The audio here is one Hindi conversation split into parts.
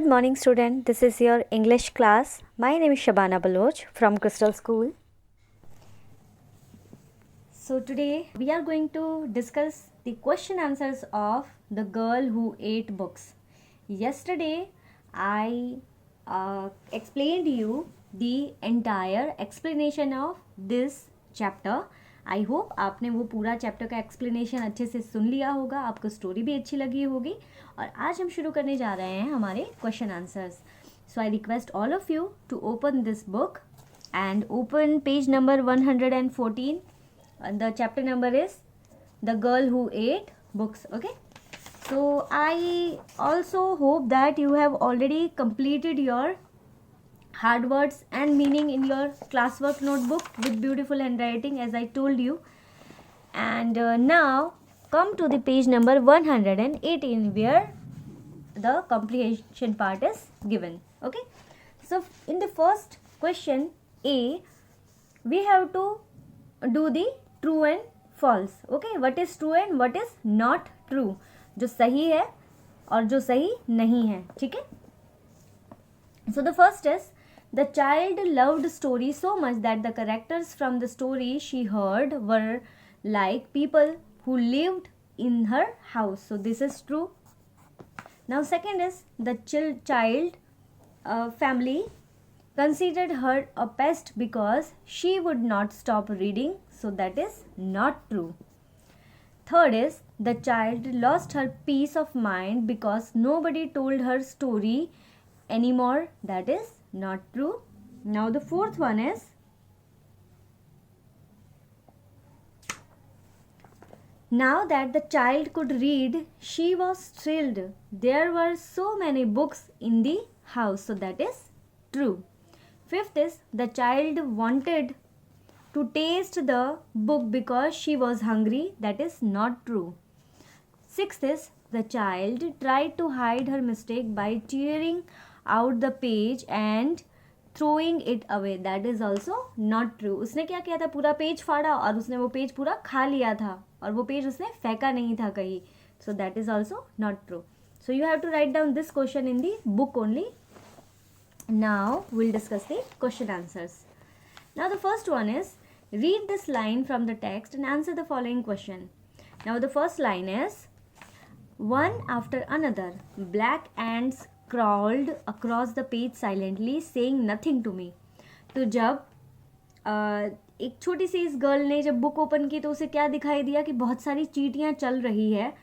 Good morning, student. This is your English class. My name is Shabana Baloch from Crystal School. So today we are going to discuss the question answers of The Girl Who Ate Books. Yesterday I explained you the entire explanation of this chapter. I hope आपने वो पूरा चैप्टर का एक्सप्लेनेशन अच्छे से सुन लिया होगा, आपको स्टोरी भी अच्छी लगी होगी. और आज हम शुरू करने जा रहे हैं हमारे question answers. So I request all of you to open this book and open page number 114. The chapter number is the girl who ate books. Okay, so I also hope that you have already completed your hard words and meaning in your classwork notebook with beautiful handwriting as I told you. And now come to the page number 118 where the comprehension part is given. Okay, so in the first question A, we have to do the true and false. Okay, what is true and what is not true, जो सही है और जो सही नहीं है. ठीक है, so the first is the child loved story so much that the characters from the story she heard were like people who lived in her house. So this is true. Now second is the child family considered her a pest because she would not stop reading. So that is not true. Third is the child lost her peace of mind because nobody told her story anymore. That is not true. Now the fourth one is now that the child could read, she was thrilled. There were so many books in the house. So that is true. Fifth is the child wanted to taste the book because she was hungry. That is not true. Sixth is the child tried to hide her mistake by tearing out the page and throwing it away. That is also not true. उसने क्या किया था, पूरा पेज फाड़ा और उसने वो पेज पूरा खा लिया था और वो पेज उसने फेंका नहीं था कहीं. So that is also not true. So you have to write down this question in the book only. Now we'll discuss the question answers. Now the first one is read this line from the text and answer the following question. Now the first line is one after another black ants crawled across the page silently saying nothing to me. तो जब एक छोटी सी इस गर्ल ने जब बुक ओपन की तो उसे क्या दिखाई दिया कि बहुत सारी चींटियां चल रही है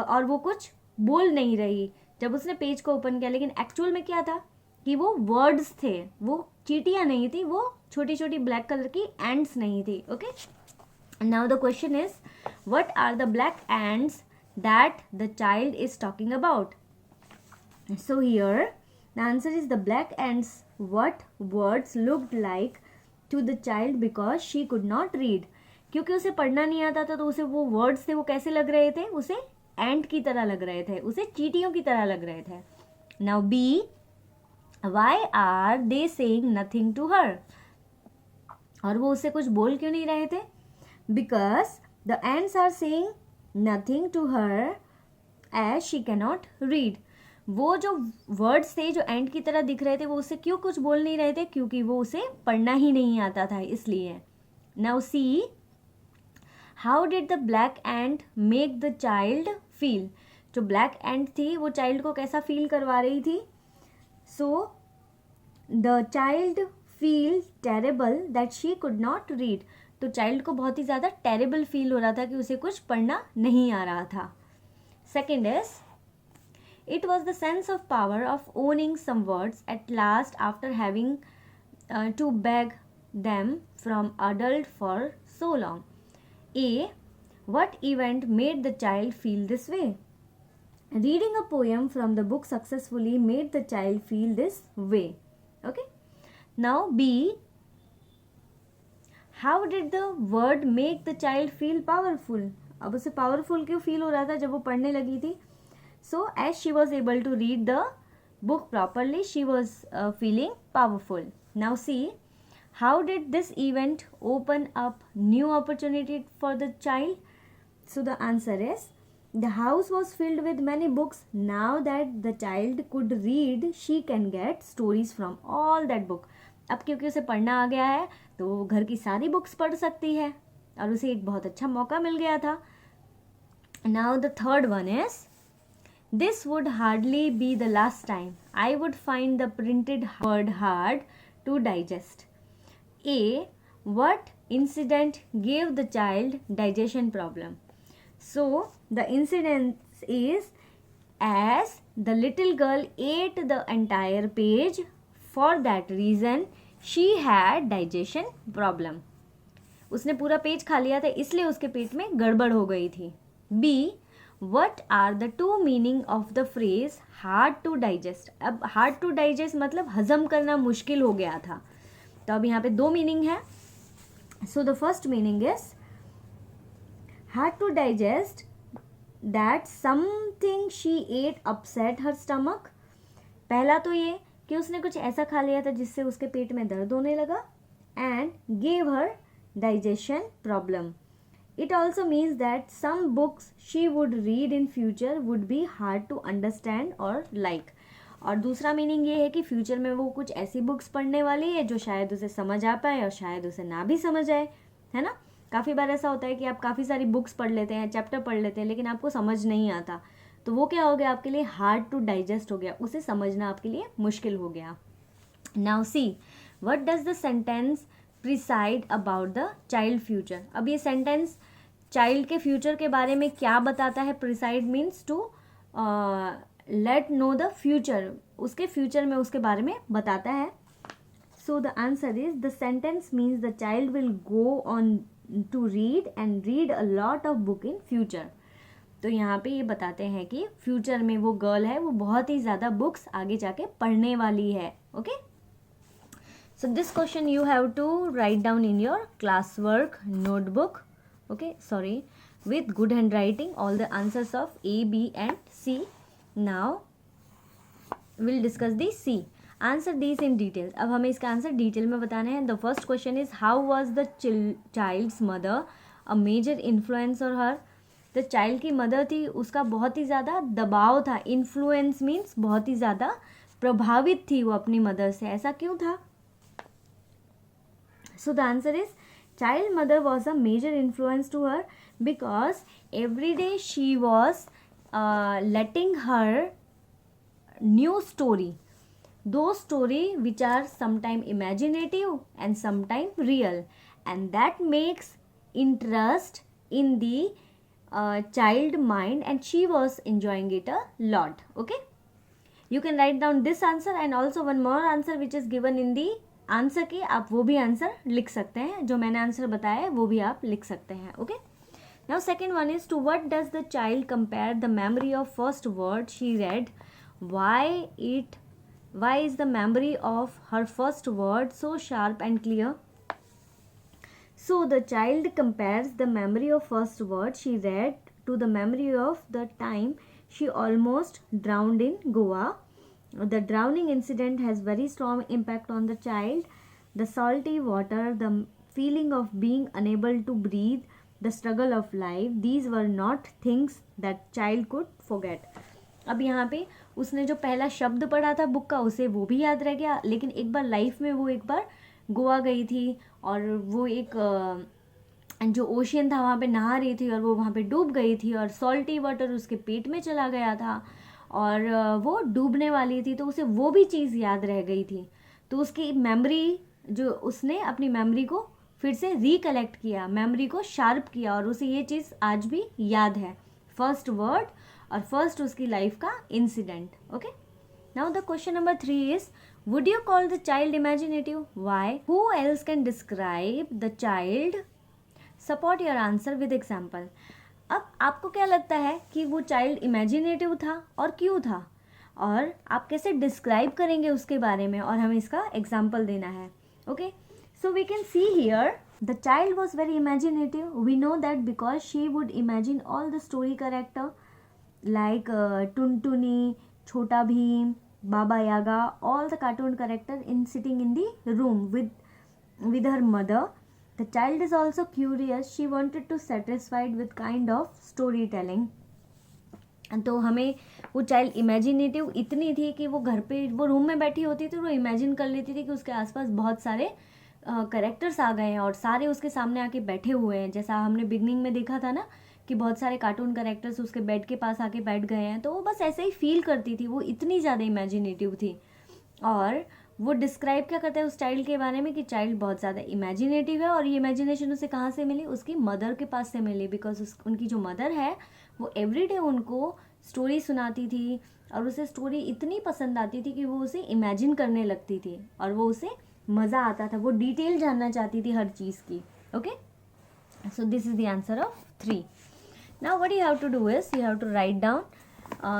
और वो कुछ बोल नहीं रही जब उसने पेज को ओपन किया. लेकिन एक्चुअल में क्या था कि वो वर्ड्स थे, वो चींटियां नहीं थी, वो छोटी छोटी ब्लैक कलर की एंड्स नहीं थी. Okay, now the question is what are the black ends that the child is talking about? So here the answer is the black ants. What words looked like to the child because she could not read? क्योंकि उसे पढ़ना नहीं आता था तो उसे वो वर्ड्स थे वो कैसे लग रहे थे, उसे एंट की तरह लग रहे थे, उसे चींटियों की तरह लग रहे थे. Now B, why are they saying nothing to her? और वो उससे कुछ बोल क्यों नहीं रहे थे? Because the ants are saying nothing to her as she cannot read. वो जो वर्ड्स थे जो एंड की तरह दिख रहे थे वो उसे क्यों कुछ बोल नहीं रहे थे, क्योंकि वो उसे पढ़ना ही नहीं आता था इसलिए. Now see, how did the black ant make the child feel? जो ब्लैक एंट थी वो चाइल्ड को कैसा फील करवा रही थी? सो the child feel terrible that she could not read. तो चाइल्ड को बहुत ही ज़्यादा टेरेबल फील हो रहा था कि उसे कुछ पढ़ना नहीं आ रहा था. Second is it was the sense of power of owning some words at last after having to beg them from adult for so long. A, what event made the child feel this way? Reading a poem from the book successfully made the child feel this way. Okay, now B, how did the word make the child feel powerful? अब उसे पावरफुल क्यों फील हो रहा था जब वो पढ़ने लगी थी? So as she was able to read the book properly she was feeling powerful. Now see, how did this event open up new opportunity for the child? So the answer is The house was filled with many books. Now that the child could read, she can get stories from all that book. अब क्योंकि उसे पढ़ना आ गया है तो वो घर की सारी बुक्स पढ़ सकती है और उसे एक बहुत अच्छा मौका मिल गया था. Now the third one is, this would hardly be the last time I would find the printed word hard to digest. A. What incident gave the child digestion problem? So the incident is, as the little girl ate the entire page, for that reason she had digestion problem. उसने पूरा पेज खा लिया था इसलिए उसके पेट में गड़बड़ हो गई थी. B. What are the two meaning of the phrase hard to digest? अब hard to digest मतलब हजम करना मुश्किल हो गया था. तो अब यहाँ पे दो मीनिंग है. So the first meaning is hard to digest, that something she ate upset her stomach. पहला तो ये कि उसने कुछ ऐसा खा लिया था जिससे उसके पेट में दर्द होने लगा. And gave her digestion problem. It also means that some books she would read in future would be hard to understand or like. और दूसरा मीनिंग ये है कि फ्यूचर में वो कुछ ऐसी बुक्स पढ़ने वाली है जो शायद उसे समझ आ पाए और शायद उसे ना भी समझ आए, है ना. काफ़ी बार ऐसा होता है कि आप काफ़ी सारी बुक्स पढ़ लेते हैं, चैप्टर पढ़ लेते हैं, लेकिन आपको समझ नहीं आता. तो वो क्या हो गया आपके लिए, हार्ड टू डाइजेस्ट हो गया, उसे समझना आपके लिए मुश्किल हो गया. Now see, what does the sentence preside about the child future. अब ये सेंटेंस चाइल्ड के फ्यूचर के बारे में क्या बताता है. Presage means to let know the future, उसके फ्यूचर में उसके बारे में बताता है. So the answer is, the sentence means the child will go on to read and read a lot of book in future. तो यहाँ पे ये बताते हैं कि फ्यूचर में वो गर्ल है वो बहुत ही ज़्यादा बुक्स आगे जाके पढ़ने वाली है. Okay, so this question you have to write down in your class work notebook. Okay, sorry, with good handwriting all the answers of A, B and C. Now we'll discuss the C. Answer these in detail. अब हमें इसका आंसर डिटेल में बताना है. The first question is, how was the child's mother a major influence on her? तो चाइल्ड की मदर थी, उसका बहुत ही ज़्यादा दबाव था. इन्फ्लुएंस मीन्स बहुत ही ज़्यादा प्रभावित थी वो अपनी मदर से. ऐसा क्यों था? So the answer is, child mother was a major influence to her because every day she was letting her new story, those story which are sometime imaginative and sometime real, and that makes interest in the child mind, and she was enjoying it a lot. Okay, you can write down this answer and also one more answer which is given in the answer के, आप वो भी आंसर लिख सकते हैं. जो मैंने आंसर बताया है वो भी आप लिख सकते हैं. Okay, now second one is, to what does the child compare the memory of first word she read. Why is the memory of her first word so sharp and clear. So the child compares the memory of first word she read to the memory of the time she almost drowned in Goa. The drowning incident has very strong impact on the child. The salty water, the feeling of being unable to breathe, the struggle of life, these were not things that child could forget. अब यहाँ पे उसने जो पहला शब्द पढ़ा था बुक का उसे वो भी याद रह गया, लेकिन एक बार लाइफ में वो एक बार गोवा गई थी और वो एक जो ओशियन था वहाँ पे नहा रही थी और वो वहाँ पे डूब गई थी और सॉल्टी वाटर उसके पेट में चला गया था और वो डूबने वाली थी, तो उसे वो भी चीज़ याद रह गई थी. तो उसकी मेमोरी, जो उसने अपनी मेमोरी को फिर से रिकलेक्ट किया, मेमोरी को शार्प किया और उसे ये चीज़ आज भी याद है, फर्स्ट वर्ड और फर्स्ट उसकी लाइफ का incident. Okay, now the question number 3 is, would you call the child imaginative? Why? Who else can describe the child? Support your answer with example. अब आपको क्या लगता है कि वो चाइल्ड इमेजिनेटिव था और क्यों था, और आप कैसे डिस्क्राइब करेंगे उसके बारे में, और हमें इसका एग्जाम्पल देना है. Okay, so we can see here the child was very imaginative. We know that because she would imagine all the story character like Tuntuni, Chhota Bhim, बाबा यागा, all the cartoon character in sitting in the room with her mother. The child is also curious. She wanted to satisfied with kind of storytelling. तो हमें वो चाइल्ड इमेजिनेटिव इतनी थी कि वो घर पे, वो रूम में बैठी होती थी, वो इमेजिन कर लेती थी कि उसके आसपास बहुत सारे करेक्टर्स आ गए हैं और सारे उसके सामने आके बैठे हुए हैं, जैसा हमने बिगनिंग में देखा था ना कि बहुत सारे कार्टून करेक्टर्स उसके बेड के पास आके बैठ गए हैं। तो वो बस ऐसे ही फील करती थी, वो इतनी ज़्यादा इमेजिनेटिव थी। और वो डिस्क्राइब क्या करता है उस चाइल्ड के बारे में कि चाइल्ड बहुत ज़्यादा इमेजिनेटिव है, और ये इमेजिनेशन उसे कहाँ से मिली, उसकी मदर के पास से मिली, बिकॉज उनकी जो मदर है वो एवरीडे उनको स्टोरी सुनाती थी और उसे स्टोरी इतनी पसंद आती थी कि वो उसे इमेजिन करने लगती थी और वो उसे मज़ा आता था, वो डिटेल जानना चाहती थी हर चीज़ की। Okay, so this is the answer of 3. Now what you have to do is you have to write down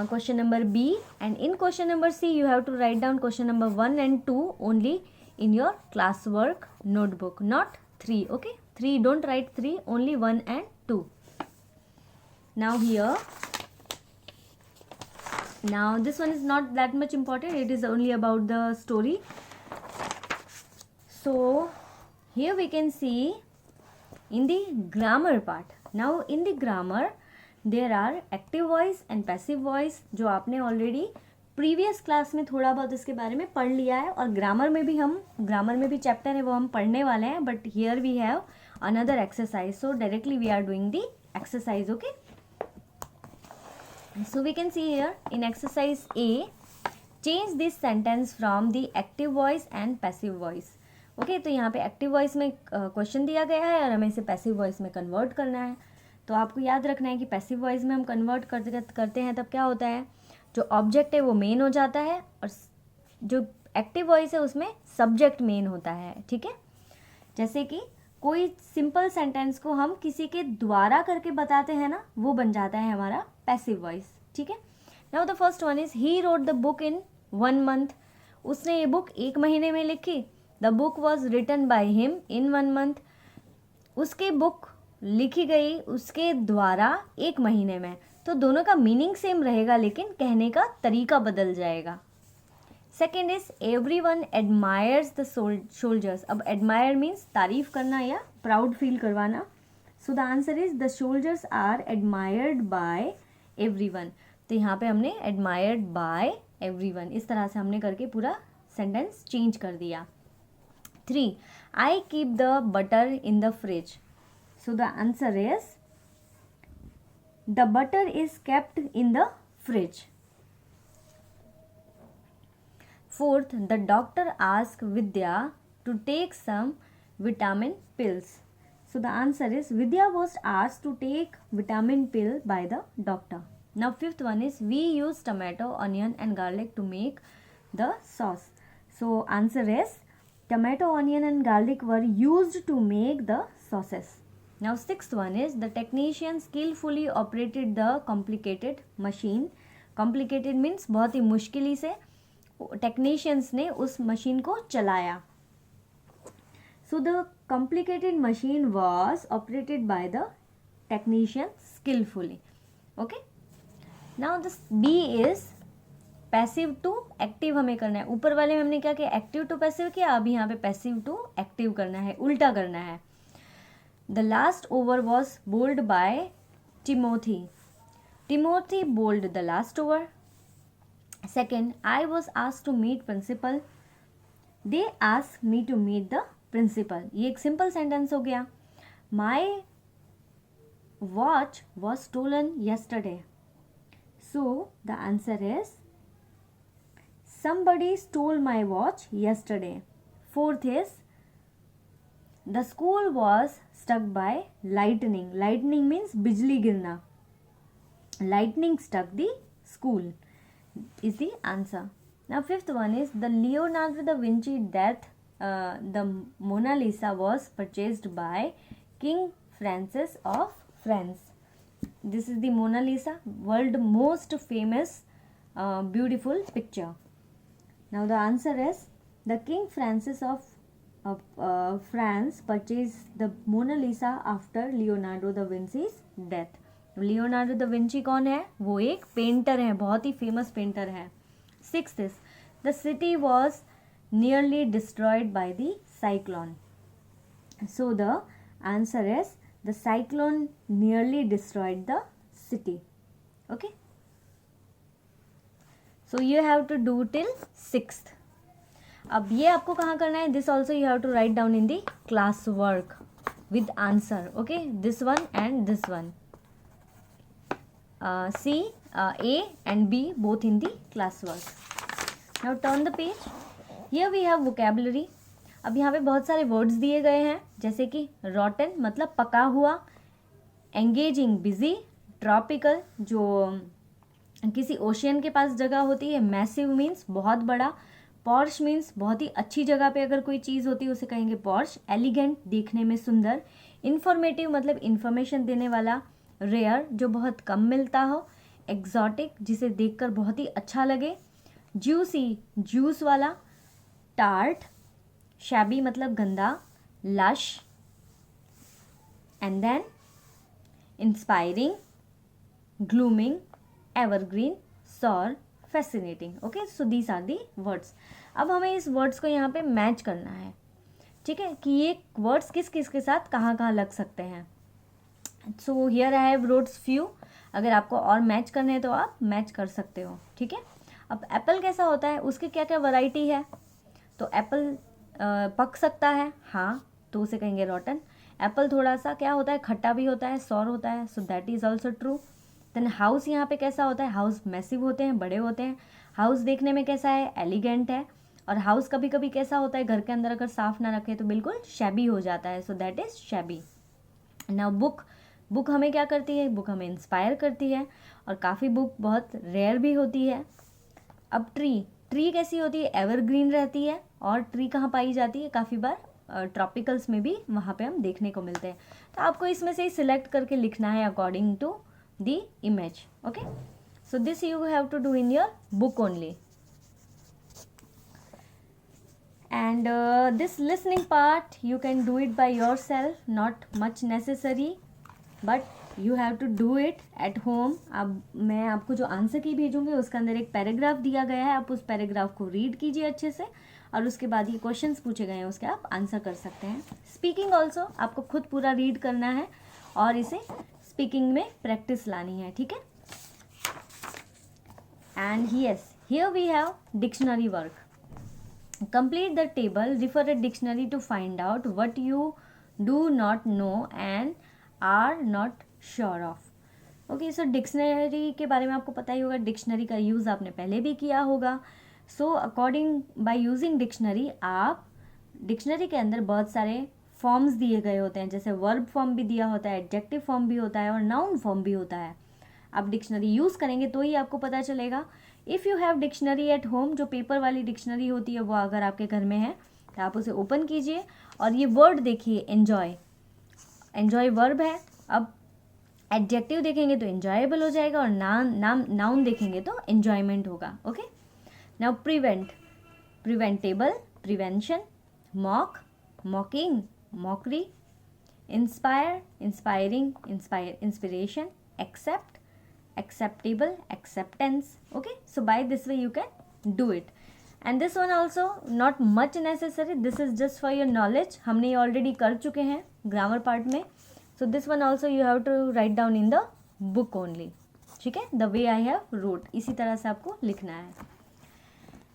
question number B, and in question number C you have to write down question number 1 and 2 only in your classwork notebook, not 3. Okay, 3 don't write 3, only 1 and 2. Now here, now this one is not that much important, it is only about the story. So here we can see in the grammar part. Now in the grammar there are active voice and passive voice, जो आपने already प्रीवियस क्लास में थोड़ा बहुत इसके बारे में पढ़ लिया है, और ग्रामर में भी चैप्टर है वो हम पढ़ने वाले हैं, but here we have another exercise, so directly we are doing the exercise. Okay, so we can see here in exercise A, change this sentence from the active voice and passive voice. Okay, तो यहाँ पे एक्टिव वॉइस में क्वेश्चन दिया गया है और हमें इसे पैसिव वॉइस में कन्वर्ट करना है. तो आपको याद रखना है कि पैसिव वॉइस में हम कन्वर्ट करते हैं तब क्या होता है, जो ऑब्जेक्ट है वो मेन हो जाता है और जो एक्टिव वॉइस है उसमें सब्जेक्ट मेन होता है. ठीक है, जैसे कि कोई सिंपल सेंटेंस को हम किसी के द्वारा करके बताते हैं ना, वो बन जाता है हमारा पैसिव वॉइस. ठीक है, now the first one is he wrote the book in 1 month. उसने ये बुक 1 महीने में लिखी. The book was written by him in 1 month. उसकी बुक लिखी गई उसके द्वारा 1 महीने में. तो दोनों का मीनिंग सेम रहेगा लेकिन कहने का तरीका बदल जाएगा. Second is every one admires the soldiers. अब एडमायर मीन्स तारीफ करना या प्राउड फील करवाना. So the answer is the soldiers are admired by every one. तो यहाँ पे हमने एडमायर्ड बाय एवरी वन इस तरह से हमने करके पूरा सेंटेंस चेंज कर दिया. 3. I keep the butter in the fridge. So the answer is the butter is kept in the fridge. 4th, the doctor asked Vidya to take some vitamin pills. So the answer is Vidya was asked to take vitamin pill by the doctor. Now 5th one is we use tomato, onion and garlic to make the sauce. So answer is tomato, onion and garlic were used to make the sauces. Now 6th one is the technician skillfully operated the complicated machine. Complicated means बहुत ही मुश्किल से टेक्नीशियंस ने उस मशीन को चलाया. So the complicated machine was operated by the technician skillfully. Okay. Now this B is passive to active हमें करना है. ऊपर वाले में हमने क्या किया, एक्टिव टू पैसिव किया. अभी यहाँ पे पैसिव टू एक्टिव करना है, उल्टा करना है. The last over was bowled by Timothy. Timothy bowled the last over. Second, I was asked to meet principal. They asked me to meet the principal. ये एक सिंपल सेंटेंस हो गया. My watch was stolen yesterday. So the answer is somebody stole my watch yesterday. 4th is the school was struck by lightning. Lightning means bijli girna. Lightning struck the school is the answer. Now 5th one is the Leonardo da Vinci death. The Mona Lisa was purchased by King Francis of France. This is the Mona Lisa, world most famous beautiful picture. Now the answer is the King Francis of France purchased the Mona Lisa after Leonardo da Vinci's death. Leonardo da Vinci कौन है, वो एक पेंटर है, बहुत ही फेमस पेंटर है. 6th is the city was nearly destroyed by the cyclone. So the answer is the cyclone nearly destroyed the city. Okay. So you have to do till 6th. अब ये आपको कहाँ करना है, this also you have to write down in the class work with answer. Okay, this one and this one, C, A and B both in the class work. Now turn the page. Here we have vocabulary. अब यहाँ पे बहुत सारे words दिए गए हैं, जैसे कि rotten मतलब पका हुआ, engaging busy, tropical जो किसी ओशियन के पास जगह होती है, मैसिव मीन्स बहुत बड़ा, पॉर्श मीन्स बहुत ही अच्छी जगह पे अगर कोई चीज़ होती है उसे कहेंगे पॉर्श, एलिगेंट देखने में सुंदर, इन्फॉर्मेटिव मतलब इन्फॉर्मेशन देने वाला, रेयर जो बहुत कम मिलता हो, एग्जॉटिक जिसे देखकर बहुत ही अच्छा लगे, जूसी जूस वाला, टार्ट, शैबी मतलब गंदा, lush, and then inspiring, glooming, evergreen, sour, fascinating. Okay, so these are the words. अब हमें इस वर्ड्स को यहाँ पे मैच करना है, ठीक है, कि ये वर्ड्स किस किस के साथ कहाँ कहाँ लग सकते हैं. So here I have rots few. अगर आपको और मैच करने हैं तो आप मैच कर सकते हो, ठीक है. अब एप्पल कैसा होता है, उसकी क्या क्या वैरायटी है. तो एप्पल पक सकता है, हाँ, तो उसे कहेंगे रॉटन. एप्पल थोड़ा सा क्या होता है, खट्टा भी होता है, सॉर होता है, so that is also true. Then house यहाँ पे कैसा होता है, हाउस मैसिव होते हैं, बड़े होते हैं. हाउस देखने में कैसा है, एलिगेंट है. और हाउस कभी कभी कैसा होता है, घर के अंदर अगर साफ ना रखे तो बिल्कुल शैबी हो जाता है, so that is shabby. Now book, book हमें क्या करती है, बुक हमें इंस्पायर करती है, और काफ़ी बुक बहुत रेयर भी होती है. अब ट्री, ट्री कैसी होती है, एवरग्रीन रहती है. और ट्री कहाँ पाई जाती है, काफ़ी बार ट्रॉपिकल्स में भी वहाँ पे हम देखने को मिलते हैं. तो आपको इसमें से ही सिलेक्ट करके लिखना है according to the image. Okay, so this you have to do in your book only. And this listening part you can do it by yourself, not much necessary, but you have to do it at home. अब मैं आपको जो आंसर की भेजूंगी उसके अंदर एक पैराग्राफ दिया गया है, आप उस पैराग्राफ को रीड कीजिए अच्छे से, और उसके बाद ये क्वेश्चंस पूछे गए हैं उसके आप आंसर कर सकते हैं. स्पीकिंग ऑल्सो आपको खुद पूरा रीड करना है और इसे स्पीकिंग में प्रैक्टिस लानी है, ठीक है. And yes, here we have dictionary work. Complete the table, refer a dictionary to find out what you do not know and are not sure of. Okay, so dictionary के बारे में आपको पता ही होगा, डिक्शनरी का यूज़ आपने पहले भी किया होगा. So according by using dictionary, आप डिक्शनरी के अंदर बहुत सारे फॉर्म्स दिए गए होते हैं, जैसे वर्ब फॉर्म भी दिया होता है, एडजेक्टिव फॉर्म भी होता है, और नाउन फॉर्म भी होता है. आप डिक्शनरी यूज़ करेंगे तो ही आपको पता चलेगा. If you have dictionary at home, जो पेपर वाली डिक्शनरी होती है वो अगर आपके घर में है तो आप उसे ओपन कीजिए और ये वर्ड देखिए, एन्जॉय, एन्जॉय वर्ब है. अब एडजेक्टिव देखेंगे तो एन्जॉयबल हो जाएगा, और नाउन देखेंगे तो एन्जॉयमेंट होगा. Okay, now prevent, preventable, prevention, mock, मॉकिंग, mockery, inspire, inspiring, inspiration, accept, acceptable, acceptance. Okay, so by this way you can do it. And this one also not much necessary, this is just for your knowledge. हमने ये already कर चुके हैं grammar part में. So this one also you have to write down in the book only. ठीक है, the way I have wrote, इसी तरह से आपको लिखना है.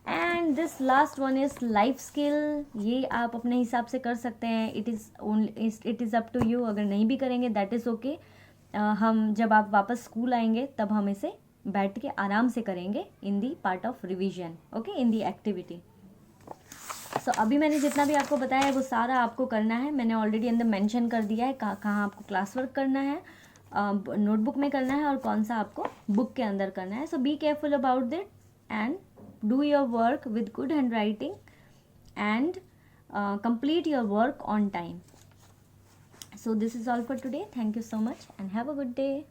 And this last one is life skill. ये आप अपने हिसाब से कर सकते हैं, it is up to you. अगर नहीं भी करेंगे दैट इज़ ओके. हम जब आप वापस स्कूल आएंगे तब हम इसे बैठ के आराम से करेंगे in the part of revision. Okay, in the activity. So अभी मैंने जितना भी आपको बताया है वो सारा आपको करना है. मैंने ऑलरेडी अंदर मेंशन कर दिया है कहाँ आपको क्लास वर्क करना है, नोटबुक में करना है, और कौन सा आपको बुक के अंदर करना है. So be careful about that and do your work with good handwriting and complete your work on time. So this is all for today. Thank you so much and have a good day.